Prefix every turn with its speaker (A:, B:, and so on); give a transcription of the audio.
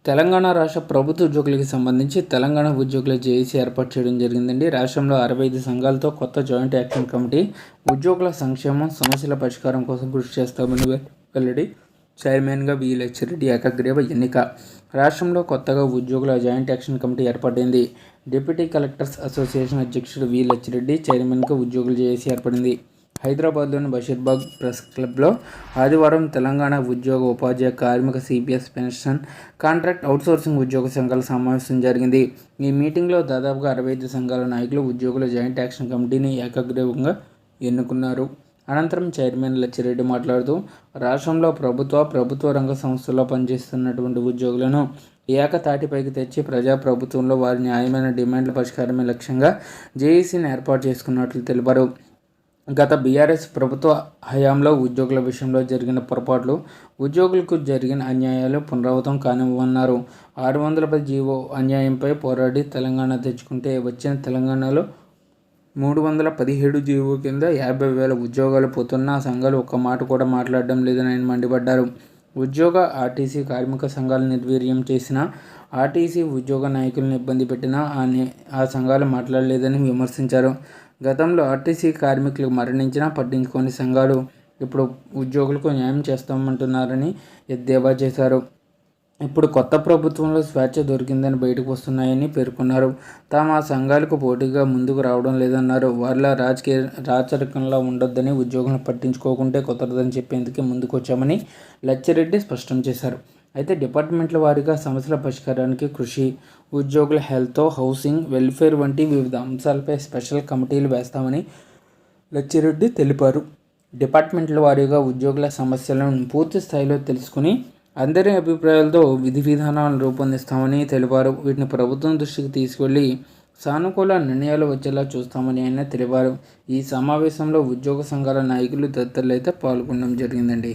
A: తెలంగాణ రాష్ట్ర ప్రభుత్వ ఉద్యోగులకు సంబంధించి తెలంగాణ ఉద్యోగుల జేఏసీ ఏర్పాటు చేయడం జరిగిందండి. రాష్ట్రంలో 65 సంఘాలతో కొత్త జాయింట్ యాక్షన్ కమిటీ ఉద్యోగుల సంక్షేమం, సమస్యల పరిష్కారం కోసం కృషి చేస్తామని వెల్లడి. చైర్మన్గా వి లచ్చిరెడ్డి ఏకగ్రీవ ఎన్నిక. రాష్ట్రంలో కొత్తగా ఉద్యోగుల జాయింట్ యాక్షన్ కమిటీ ఏర్పడింది. డిప్యూటీ కలెక్టర్స్ అసోసియేషన్ అధ్యక్షుడు వి లచ్చిరెడ్డి చైర్మన్గా ఉద్యోగుల జేఏసీ ఏర్పడింది. హైదరాబాద్లోని బషీర్బాగ్ ప్రెస్ క్లబ్లో ఆదివారం తెలంగాణ ఉద్యోగ, ఉపాధ్యాయ, కార్మిక, సిపిఎస్, పెన్షన్, కాంట్రాక్ట్ అవుట్సోర్సింగ్ ఉద్యోగ సంఘాల సమావేశం జరిగింది. ఈ మీటింగ్లో దాదాపుగా 65 సంఘాల నాయకులు ఉద్యోగుల జాయింట్ యాక్షన్ కమిటీని ఏకగ్రీవంగా ఎన్నుకున్నారు. అనంతరం చైర్మన్ లచ్చిరెడ్డి మాట్లాడుతూ, రాష్ట్రంలో ప్రభుత్వ రంగ సంస్థల్లో పనిచేస్తున్నటువంటి ఉద్యోగులను ఏకతాటిపైకి తెచ్చి ప్రజాప్రభుత్వంలో వారి న్యాయమైన డిమాండ్ల పరిష్కారమే లక్ష్యంగా జేఏసీని ఏర్పాటు చేసుకున్నట్లు తెలిపారు. గత బీఆర్ఎస్ ప్రభుత్వ హయాంలో ఉద్యోగుల విషయంలో జరిగిన పొరపాట్లు, ఉద్యోగులకు జరిగిన అన్యాయాలు పునరావృతం కానివ్వన్నారు. 610 జీవో అన్యాయంపై పోరాడి తెలంగాణ తెచ్చుకుంటే వచ్చిన తెలంగాణలో 317 జీవో కింద 50,000 ఉద్యోగాలు పోతున్నా సంఘాలు ఒక్క మాట కూడా మాట్లాడడం లేదని ఆయన మండిపడ్డారు. ఉద్యోగ, ఆర్టీసీ, కార్మిక సంఘాలు నిర్వీర్యం చేసినా, ఆర్టీసీ ఉద్యోగ నాయకులను ఇబ్బంది పెట్టినా ఆ సంఘాలు మాట్లాడలేదని విమర్శించారు. గతంలో ఆర్టీసీ కార్మికులు మరణించినా పట్టించుకోని సంఘాలు ఇప్పుడు ఉద్యోగులకు న్యాయం చేస్తామంటున్నారని ఎద్దేవా చేశారు. ఇప్పుడు కొత్త ప్రభుత్వంలో స్వేచ్ఛ దొరికిందని బయటకు వస్తున్నాయని పేర్కొన్నారు. తాము ఆ సంఘాలకు పోటీగా ముందుకు రావడం లేదన్నారు. వారిలా రాచరికంలా ఉండొద్దని, ఉద్యోగులను పట్టించుకోకుంటే కుదరదని చెప్పేందుకే ముందుకు వచ్చామని లచ్చిరెడ్డి స్పష్టం చేశారు. అయితే డిపార్ట్మెంట్ల వారీగా సమస్యల పరిష్కారానికి కృషి, ఉద్యోగుల హెల్త్, హౌసింగ్, వెల్ఫేర్ వంటి వివిధ అంశాలపై స్పెషల్ కమిటీలు వేస్తామని లచ్చిరెడ్డి తెలిపారు. డిపార్ట్మెంట్ల వారీగా ఉద్యోగుల సమస్యలను పూర్తి స్థాయిలో తెలుసుకుని అందరి అభిప్రాయాలతో విధి విధానాలను రూపొందిస్తామని తెలిపారు. వీటిని ప్రభుత్వం దృష్టికి తీసుకెళ్లి సానుకూల నిర్ణయాలు వచ్చేలా చూస్తామని ఆయన తెలిపారు. ఈ సమావేశంలో ఉద్యోగ సంఘాల నాయకులు తదితరులైతే పాల్గొనడం జరిగిందండి.